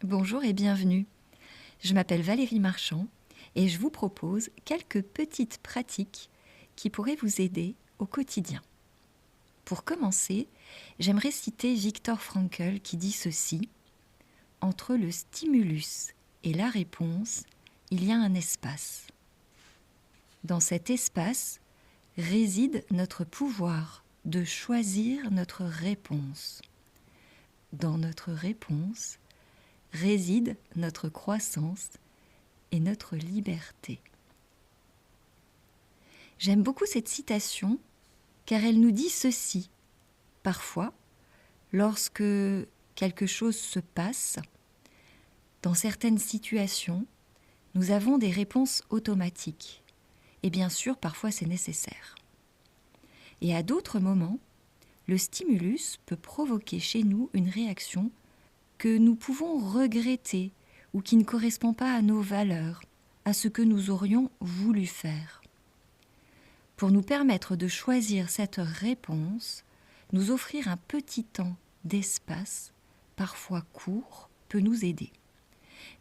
Bonjour et bienvenue. Je m'appelle Valérie Marchand et je vous propose quelques petites pratiques qui pourraient vous aider au quotidien. Pour commencer, j'aimerais citer Viktor Frankl qui dit ceci: « Entre le stimulus et la réponse, il y a un espace. Dans cet espace réside notre pouvoir de choisir notre réponse. Dans notre réponse réside notre croissance et notre liberté. » J'aime beaucoup cette citation car elle nous dit ceci. Parfois, lorsque quelque chose se passe, dans certaines situations, nous avons des réponses automatiques. Et bien sûr, parfois c'est nécessaire. Et à d'autres moments, le stimulus peut provoquer chez nous une réaction que nous pouvons regretter ou qui ne correspond pas à nos valeurs, à ce que nous aurions voulu faire. Pour nous permettre de choisir cette réponse, nous offrir un petit temps d'espace, parfois court, peut nous aider.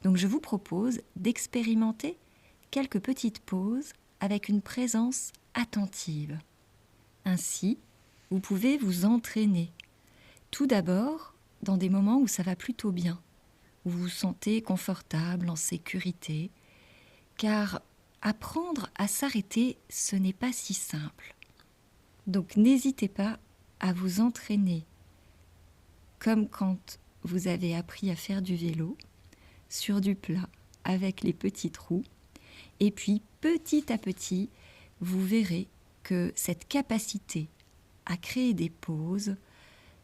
Donc je vous propose d'expérimenter quelques petites pauses avec une présence attentive. Ainsi, vous pouvez vous entraîner. Tout d'abord, dans des moments où ça va plutôt bien, où vous vous sentez confortable, en sécurité, car apprendre à s'arrêter, ce n'est pas si simple. Donc n'hésitez pas à vous entraîner, comme quand vous avez appris à faire du vélo, sur du plat, avec les petites roues, et puis petit à petit, vous verrez que cette capacité à créer des pauses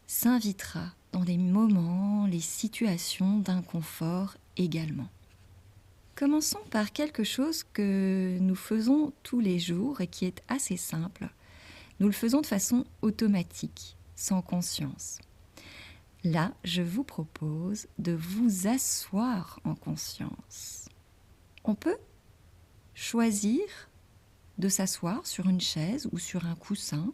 s'invitera dans les moments, les situations d'inconfort également. Commençons par quelque chose que nous faisons tous les jours et qui est assez simple. Nous le faisons de façon automatique, sans conscience. Là, je vous propose de vous asseoir en conscience. On peut choisir de s'asseoir sur une chaise ou sur un coussin,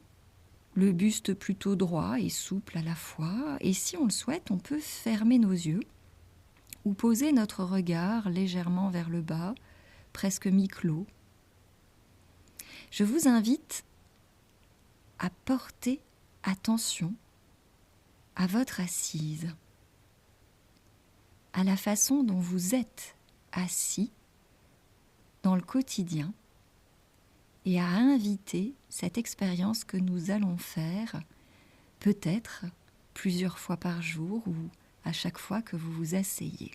le buste plutôt droit et souple à la fois, et si on le souhaite, on peut fermer nos yeux ou poser notre regard légèrement vers le bas, presque mi-clos. Je vous invite à porter attention à votre assise, à la façon dont vous êtes assis dans le quotidien et à inviter cette expérience que nous allons faire, peut-être plusieurs fois par jour ou à chaque fois que vous vous asseyez.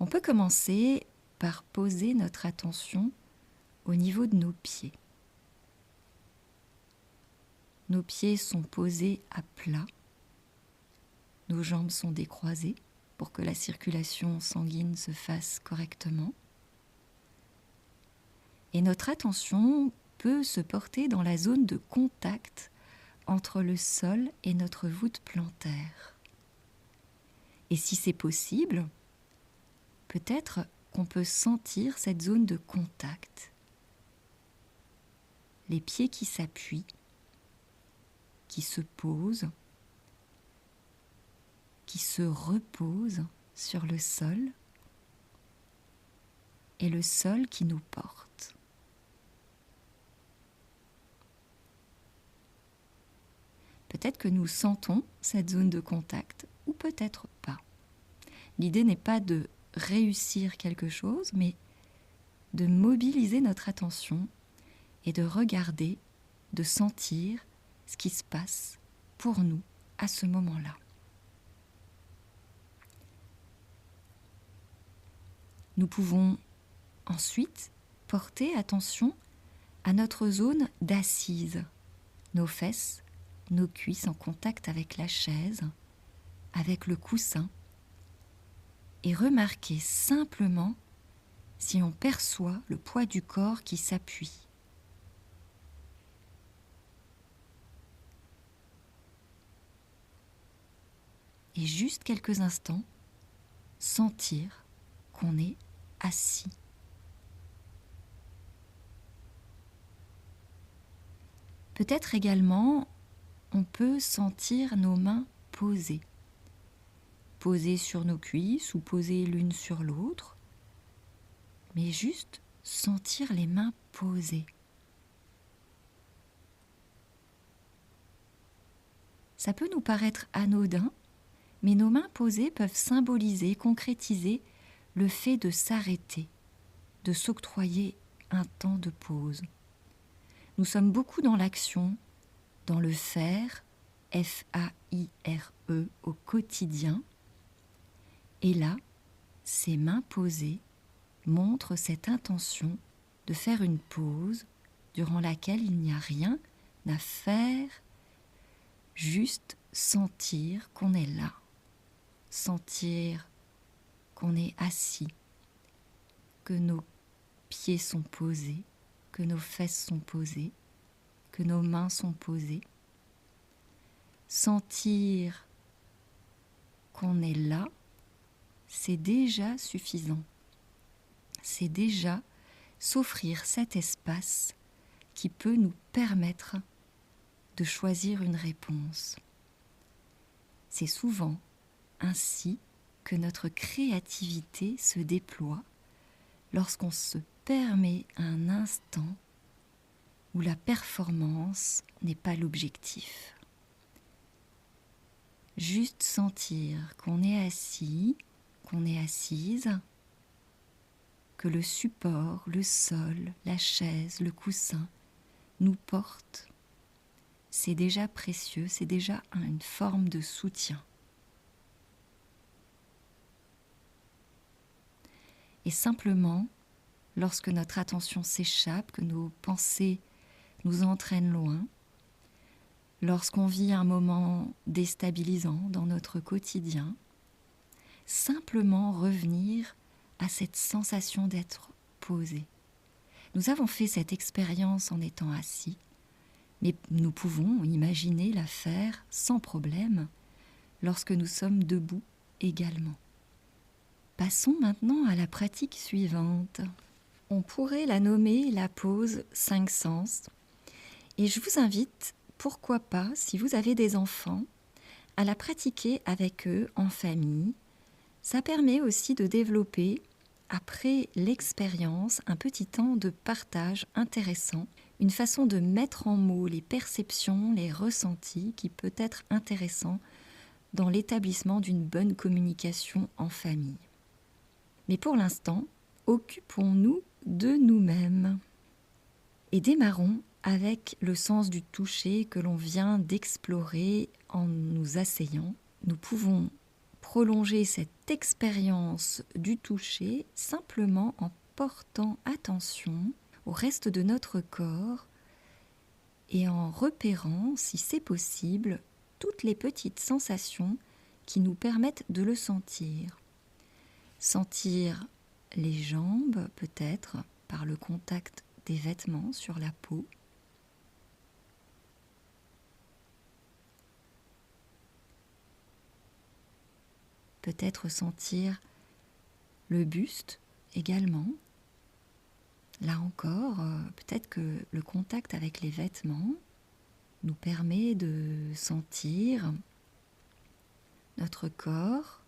On peut commencer par poser notre attention au niveau de nos pieds. Nos pieds sont posés à plat. Nos jambes sont décroisées pour que la circulation sanguine se fasse correctement. Et notre attention peut se porter dans la zone de contact entre le sol et notre voûte plantaire. Et si c'est possible, peut-être qu'on peut sentir cette zone de contact. Les pieds qui s'appuient, qui se posent, qui se reposent sur le sol et le sol qui nous porte. Peut-être que nous sentons cette zone de contact ou peut-être pas. L'idée n'est pas de réussir quelque chose, mais de mobiliser notre attention et de regarder, de sentir ce qui se passe pour nous à ce moment-là. Nous pouvons ensuite porter attention à notre zone d'assise, nos fesses, nos cuisses en contact avec la chaise, avec le coussin, et remarquer simplement si on perçoit le poids du corps qui s'appuie. Et juste quelques instants, sentir qu'on est assis. Peut-être également, on peut sentir nos mains posées posées sur nos cuisses ou posées l'une sur l'autre, mais juste sentir les mains posées. Ça peut nous paraître anodin, mais nos mains posées peuvent symboliser, concrétiser le fait de s'arrêter, de s'octroyer un temps de pause. Nous sommes beaucoup dans l'action, dans le faire, F-A-I-R-E, au quotidien. Et là, ces mains posées montrent cette intention de faire une pause durant laquelle il n'y a rien à faire, juste sentir qu'on est là, sentir qu'on est assis, que nos pieds sont posés, que nos fesses sont posées, que nos mains sont posées. Sentir qu'on est là, c'est déjà suffisant. C'est déjà s'offrir cet espace qui peut nous permettre de choisir une réponse. C'est souvent ainsi que notre créativité se déploie lorsqu'on se permet un instant où la performance n'est pas l'objectif. Juste sentir qu'on est assis, qu'on est assise, que le support, le sol, la chaise, le coussin nous portent, c'est déjà précieux, c'est déjà une forme de soutien. Et simplement, lorsque notre attention s'échappe, que nos pensées nous entraînent loin, lorsqu'on vit un moment déstabilisant dans notre quotidien, simplement revenir à cette sensation d'être posé. Nous avons fait cette expérience en étant assis, mais nous pouvons imaginer la faire sans problème lorsque nous sommes debout également. Passons maintenant à la pratique suivante. On pourrait la nommer la pause 5 sens. Et je vous invite, pourquoi pas, si vous avez des enfants, à la pratiquer avec eux en famille. Ça permet aussi de développer, après l'expérience, un petit temps de partage intéressant, une façon de mettre en mots les perceptions, les ressentis qui peut être intéressant dans l'établissement d'une bonne communication en famille. Mais pour l'instant, occupons-nous de nous-mêmes et démarrons avec le sens du toucher que l'on vient d'explorer en nous asseyant. Nous pouvons prolonger cette expérience du toucher simplement en portant attention au reste de notre corps et en repérant, si c'est possible, toutes les petites sensations qui nous permettent de le sentir. Sentir les jambes, peut-être, par le contact des vêtements sur la peau. Peut-être sentir le buste également. Là encore, peut-être que le contact avec les vêtements nous permet de sentir notre corps.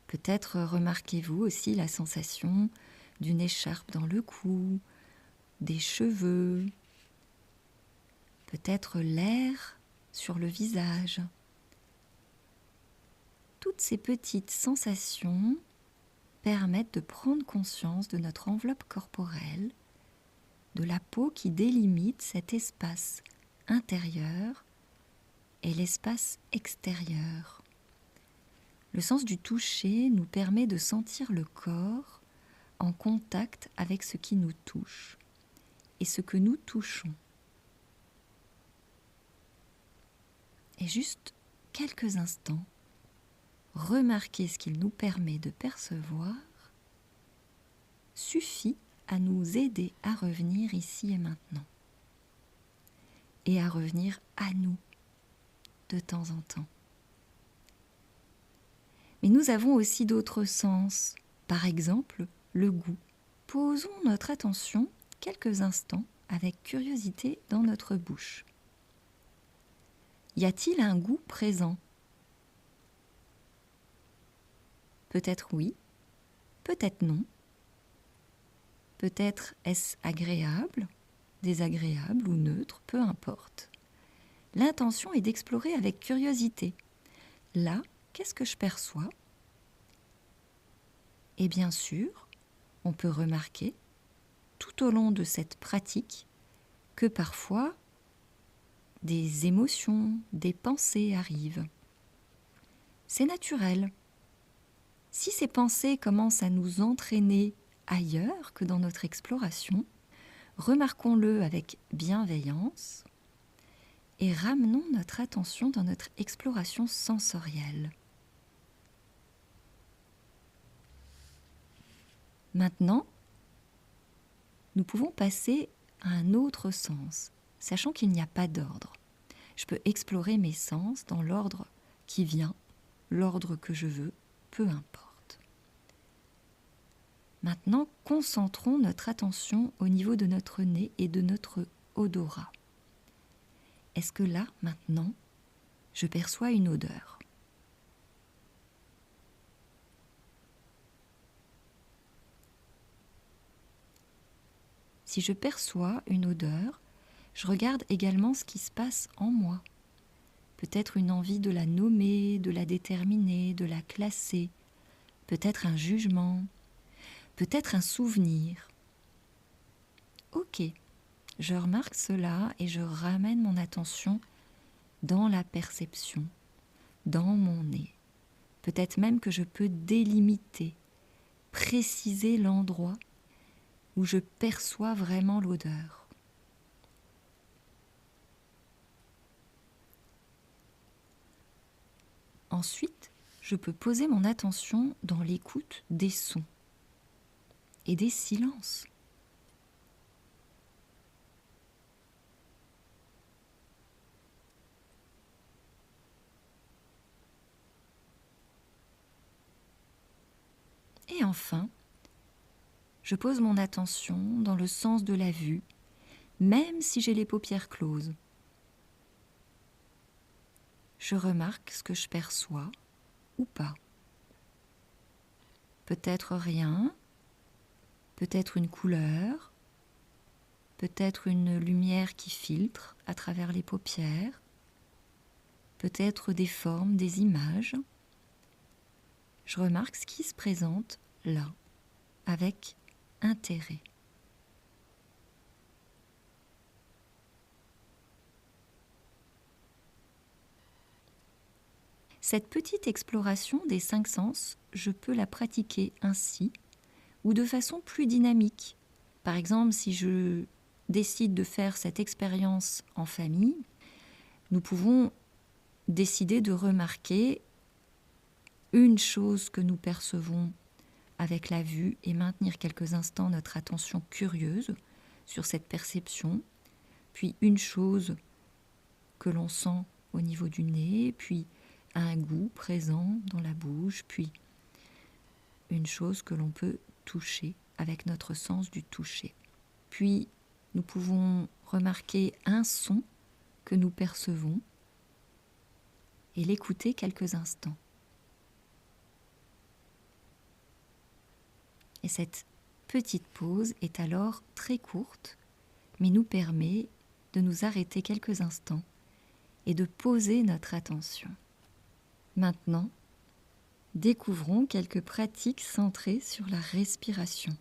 Peut-être remarquez-vous aussi la sensation d'une écharpe dans le cou, des cheveux, peut-être l'air sur le visage. Toutes ces petites sensations permettent de prendre conscience de notre enveloppe corporelle, de la peau qui délimite cet espace intérieur et l'espace extérieur. Le sens du toucher nous permet de sentir le corps en contact avec ce qui nous touche et ce que nous touchons. Et juste quelques instants, remarquer ce qu'il nous permet de percevoir suffit à nous aider à revenir ici et maintenant et à revenir à nous de temps en temps. Mais nous avons aussi d'autres sens, par exemple le goût. Posons notre attention quelques instants avec curiosité dans notre bouche. Y a-t-il un goût présent ? Peut-être oui, peut-être non. Peut-être est-ce agréable, désagréable ou neutre, peu importe. L'intention est d'explorer avec curiosité. Là, qu'est-ce que je perçois ? Et bien sûr, on peut remarquer, tout au long de cette pratique, que parfois, des émotions, des pensées arrivent. C'est naturel. Si ces pensées commencent à nous entraîner ailleurs que dans notre exploration, remarquons-le avec bienveillance et ramenons notre attention dans notre exploration sensorielle. Maintenant, nous pouvons passer à un autre sens, sachant qu'il n'y a pas d'ordre. Je peux explorer mes sens dans l'ordre qui vient, l'ordre que je veux, peu importe. Maintenant, concentrons notre attention au niveau de notre nez et de notre odorat. Est-ce que là, maintenant, je perçois une odeur ? Si je perçois une odeur, je regarde également ce qui se passe en moi. Peut-être une envie de la nommer, de la déterminer, de la classer. Peut-être un jugement. Peut-être un souvenir. Ok, je remarque cela et je ramène mon attention dans la perception, dans mon nez. Peut-être même que je peux délimiter, préciser l'endroit où je perçois vraiment l'odeur. Ensuite, je peux poser mon attention dans l'écoute des sons et des silences. Et enfin, je pose mon attention dans le sens de la vue, même si j'ai les paupières closes. Je remarque ce que je perçois ou pas. Peut-être rien, peut-être une couleur, peut-être une lumière qui filtre à travers les paupières, peut-être des formes, des images. Je remarque ce qui se présente là, avec intérêt. Cette petite exploration des 5 sens, je peux la pratiquer ainsi ou de façon plus dynamique. Par exemple, si je décide de faire cette expérience en famille, nous pouvons décider de remarquer une chose que nous percevons avec la vue et maintenir quelques instants notre attention curieuse sur cette perception, puis une chose que l'on sent au niveau du nez, puis un goût présent dans la bouche, puis une chose que l'on peut toucher avec notre sens du toucher. Puis nous pouvons remarquer un son que nous percevons et l'écouter quelques instants. Et cette petite pause est alors très courte, mais nous permet de nous arrêter quelques instants et de poser notre attention. Maintenant, découvrons quelques pratiques centrées sur la respiration.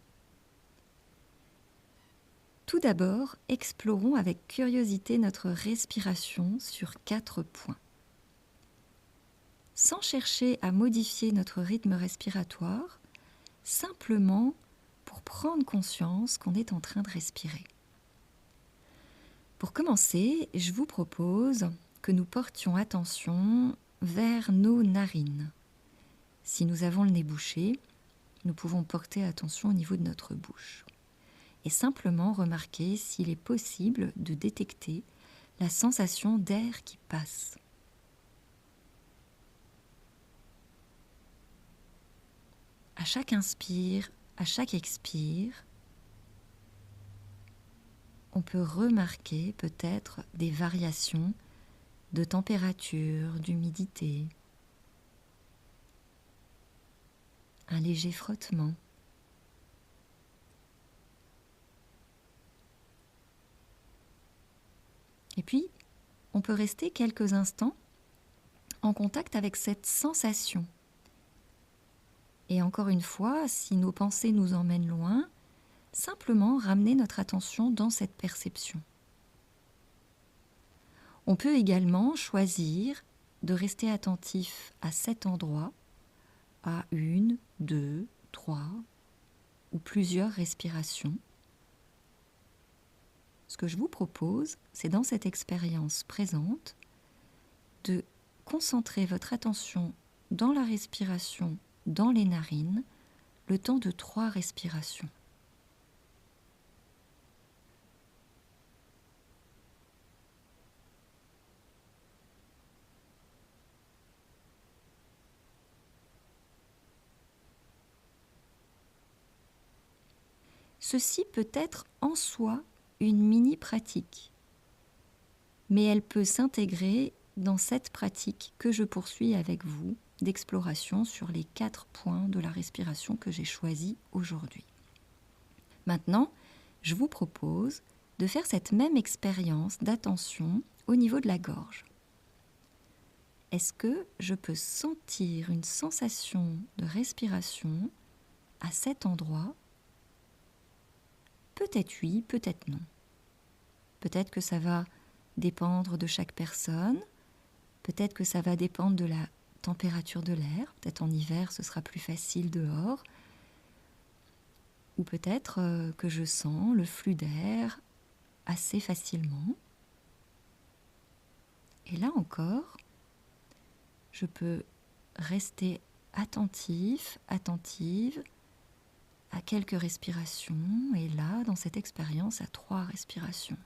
Tout d'abord, explorons avec curiosité notre respiration sur 4 points. Sans chercher à modifier notre rythme respiratoire, simplement pour prendre conscience qu'on est en train de respirer. Pour commencer, je vous propose que nous portions attention vers nos narines. Si nous avons le nez bouché, nous pouvons porter attention au niveau de notre bouche et simplement remarquer s'il est possible de détecter la sensation d'air qui passe. À chaque inspire, à chaque expire, on peut remarquer peut-être des variations de température, d'humidité. un léger frottement. Et puis, on peut rester quelques instants en contact avec cette sensation. Et encore une fois, si nos pensées nous emmènent loin, simplement ramener notre attention dans cette perception. On peut également choisir de rester attentif à cet endroit, à 1, 2, 3 ou plusieurs respirations. Ce que je vous propose, c'est dans cette expérience présente de concentrer votre attention dans la respiration, dans les narines, le temps de 3 respirations. Ceci peut être en soi une mini-pratique, mais elle peut s'intégrer dans cette pratique que je poursuis avec vous d'exploration sur les 4 points de la respiration que j'ai choisis aujourd'hui. Maintenant, je vous propose de faire cette même expérience d'attention au niveau de la gorge. Est-ce que je peux sentir une sensation de respiration à cet endroit ? Peut-être oui, peut-être non. Peut-être que ça va dépendre de chaque personne, peut-être que ça va dépendre de la température de l'air, peut-être en hiver ce sera plus facile dehors, ou peut-être que je sens le flux d'air assez facilement. Et là encore, je peux rester attentif, attentive à quelques respirations, et là, dans cette expérience, à 3 respirations.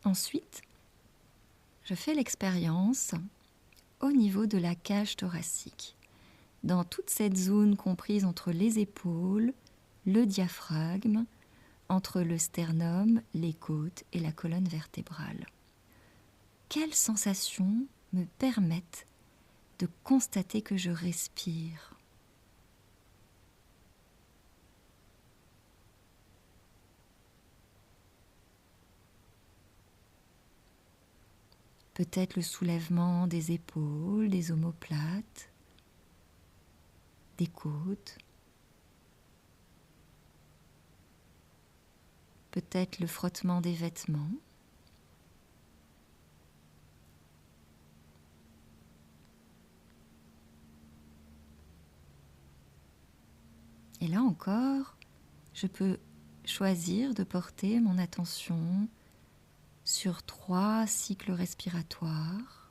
Ensuite, je fais l'expérience au niveau de la cage thoracique, dans toute cette zone comprise entre les épaules, le diaphragme, entre le sternum, les côtes et la colonne vertébrale. Quelles sensations me permettent de constater que je respire ? Peut-être le soulèvement des épaules, des omoplates, des côtes. Peut-être le frottement des vêtements. Et là encore, je peux choisir de porter mon attention sur 3 cycles respiratoires.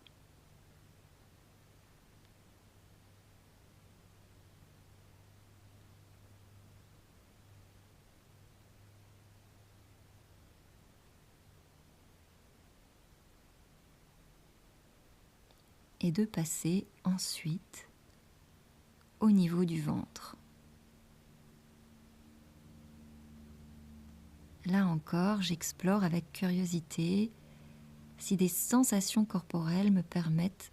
Et de passer ensuite au niveau du ventre. Là encore, j'explore avec curiosité si des sensations corporelles me permettent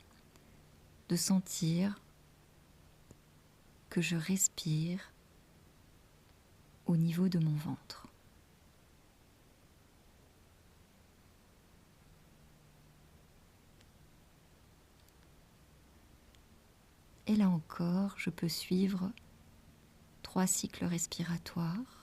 de sentir que je respire au niveau de mon ventre. Et là encore, je peux suivre 3 cycles respiratoires.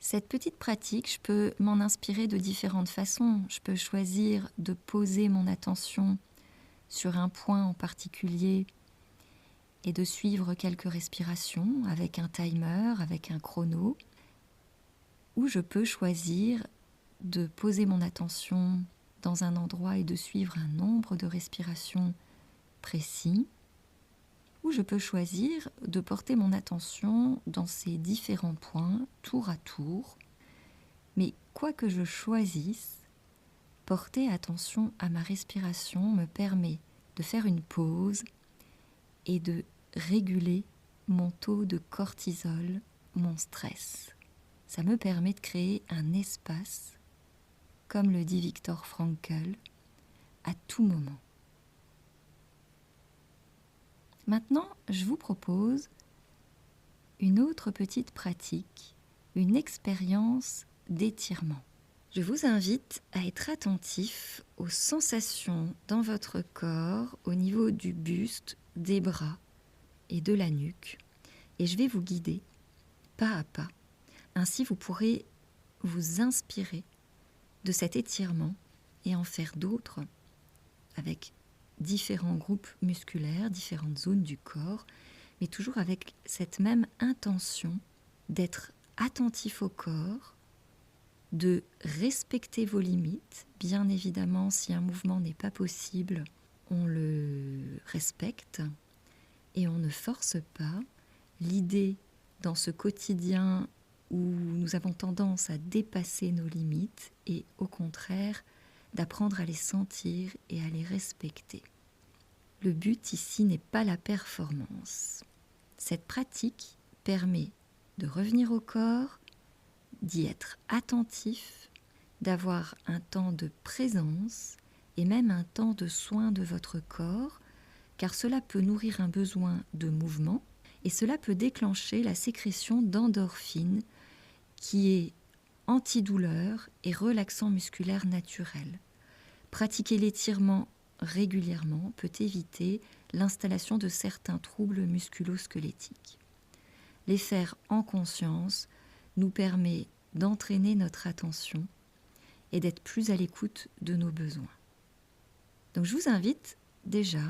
Cette petite pratique, je peux m'en inspirer de différentes façons. Je peux choisir de poser mon attention sur un point en particulier et de suivre quelques respirations avec un timer, avec un chrono, ou je peux choisir de poser mon attention dans un endroit et de suivre un nombre de respirations précis, ou je peux choisir de porter mon attention dans ces différents points, tour à tour. Mais quoi que je choisisse, porter attention à ma respiration me permet de faire une pause et de réguler mon taux de cortisol, mon stress. Ça me permet de créer un espace, comme le dit Viktor Frankl, à tout moment. Maintenant, je vous propose une autre petite pratique, une expérience d'étirement. Je vous invite à être attentif aux sensations dans votre corps au niveau du buste, des bras et de la nuque. Et je vais vous guider pas à pas. Ainsi, vous pourrez vous inspirer de cet étirement et en faire d'autres avec différents groupes musculaires, différentes zones du corps, mais toujours avec cette même intention d'être attentif au corps, de respecter vos limites. Bien évidemment, si un mouvement n'est pas possible, on le respecte et on ne force pas. L'idée dans ce quotidien où nous avons tendance à dépasser nos limites est au contraire d'apprendre à les sentir et à les respecter. Le but ici n'est pas la performance. Cette pratique permet de revenir au corps, d'y être attentif, d'avoir un temps de présence et même un temps de soin de votre corps, car cela peut nourrir un besoin de mouvement et cela peut déclencher la sécrétion d'endorphines qui est antidouleur et relaxant musculaire naturel. Pratiquer l'étirement régulièrement peut éviter l'installation de certains troubles musculo-squelettiques. Les faire en conscience nous permet d'entraîner notre attention et d'être plus à l'écoute de nos besoins. Donc je vous invite déjà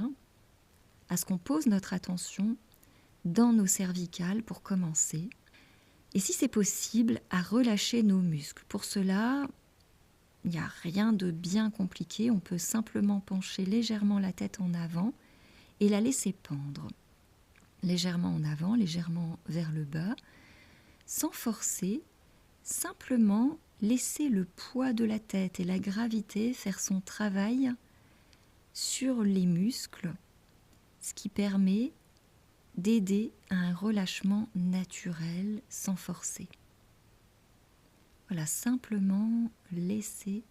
à ce qu'on pose notre attention dans nos cervicales pour commencer, et si c'est possible, à relâcher nos muscles. Pour cela, il n'y a rien de bien compliqué, on peut simplement pencher légèrement la tête en avant et la laisser pendre. Légèrement en avant, légèrement vers le bas, sans forcer, simplement laisser le poids de la tête et la gravité faire son travail sur les muscles, ce qui permet d'aider à un relâchement naturel sans forcer. Voilà, simplement laisser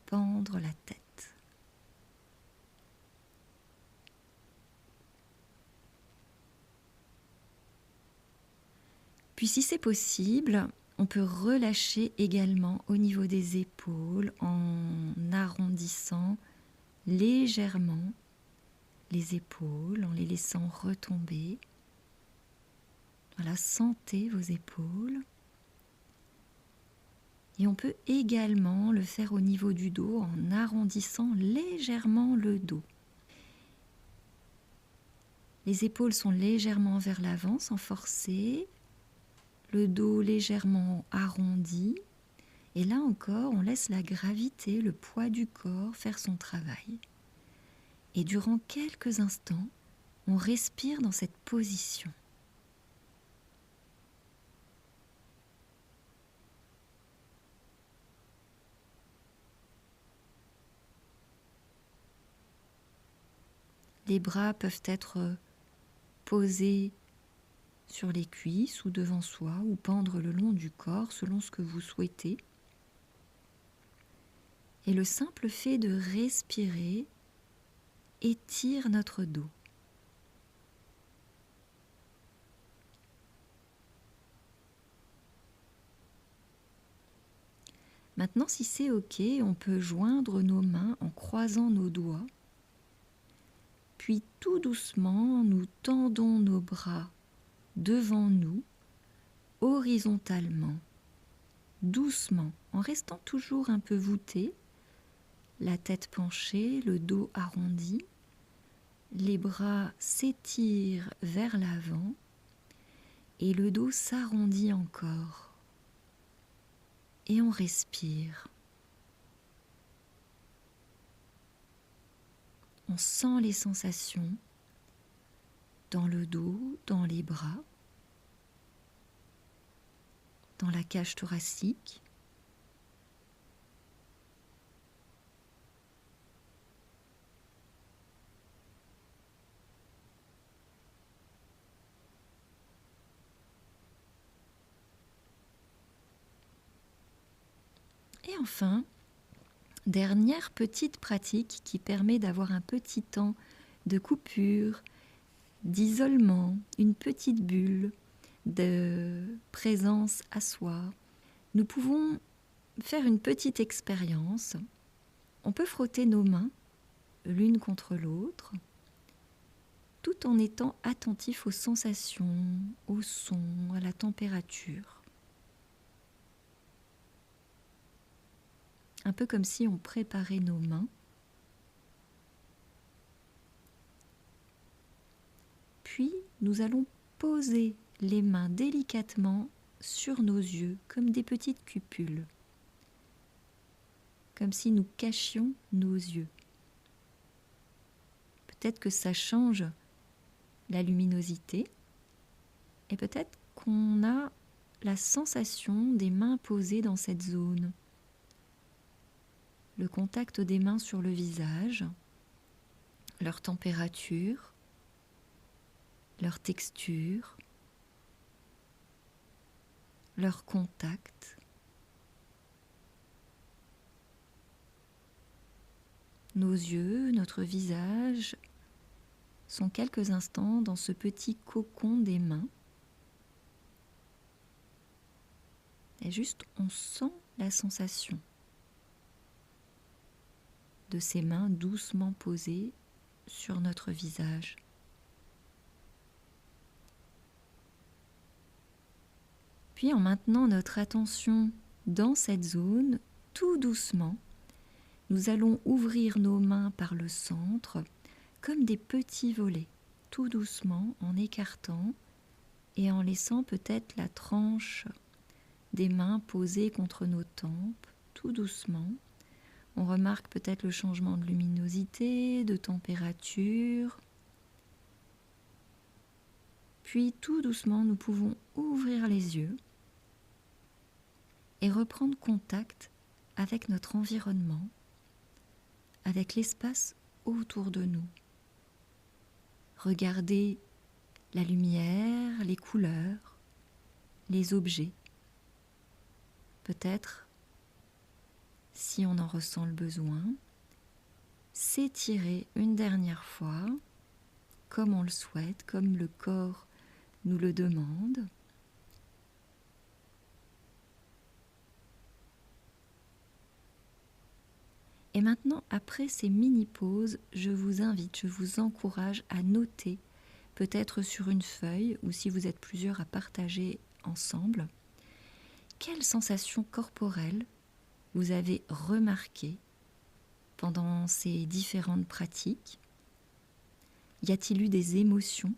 pendre la tête. Puis si c'est possible, on peut relâcher également au niveau des épaules en arrondissant légèrement les épaules, en les laissant retomber. Voilà, sentez vos épaules. Et on peut également le faire au niveau du dos en arrondissant légèrement le dos. Les épaules sont légèrement vers l'avant sans forcer, le dos légèrement arrondi. Et là encore, on laisse la gravité, le poids du corps faire son travail. Et durant quelques instants, on respire dans cette position. Les bras peuvent être posés sur les cuisses ou devant soi ou pendre le long du corps selon ce que vous souhaitez. Et le simple fait de respirer étire notre dos. Maintenant, si c'est OK, on peut joindre nos mains en croisant nos doigts. Puis tout doucement, nous tendons nos bras devant nous, horizontalement, doucement, en restant toujours un peu voûté, la tête penchée, le dos arrondi. les bras s'étirent vers l'avant et le dos s'arrondit encore. Et on respire. On sent les sensations dans le dos, dans les bras, dans la cage thoracique. Et enfin, dernière petite pratique qui permet d'avoir un petit temps de coupure, d'isolement, une petite bulle de présence à soi. Nous pouvons faire une petite expérience. On peut frotter nos mains l'une contre l'autre, tout en étant attentif aux sensations, au son, à la température. Un peu comme si on préparait nos mains. Puis, nous allons poser les mains délicatement sur nos yeux, comme des petites cupules, comme si nous cachions nos yeux. Peut-être que ça change la luminosité, et peut-être qu'on a la sensation des mains posées dans cette zone. Le contact des mains sur le visage, leur température, leur texture, leur contact. Nos yeux, notre visage sont quelques instants dans ce petit cocon des mains. Et juste, on sent la sensation de ces mains doucement posées sur notre visage. Puis en maintenant notre attention dans cette zone, tout doucement, nous allons ouvrir nos mains par le centre comme des petits volets, tout doucement en écartant et en laissant peut-être la tranche des mains posées contre nos tempes, tout doucement. On remarque peut-être le changement de luminosité, de température. Puis tout doucement, nous pouvons ouvrir les yeux et reprendre contact avec notre environnement, avec l'espace autour de nous. Regardez la lumière, les couleurs, les objets. Peut-être, si on en ressent le besoin, s'étirer une dernière fois, comme on le souhaite, comme le corps nous le demande. Et maintenant, après ces mini-pauses, je vous encourage à noter, peut-être sur une feuille, ou si vous êtes plusieurs à partager ensemble, quelles sensations corporelles vous avez remarquées pendant ces différentes pratiques. Y a-t-il eu des émotions?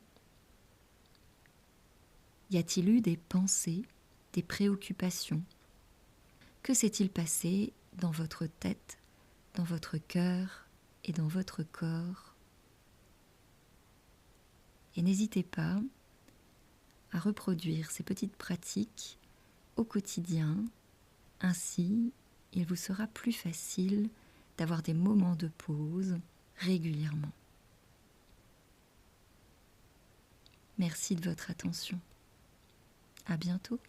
Y a-t-il eu des pensées, des préoccupations? Que s'est-il passé dans votre tête, dans votre cœur et dans votre corps? Et n'hésitez pas à reproduire ces petites pratiques au quotidien. Ainsi, il vous sera plus facile d'avoir des moments de pause régulièrement. Merci de votre attention. À bientôt.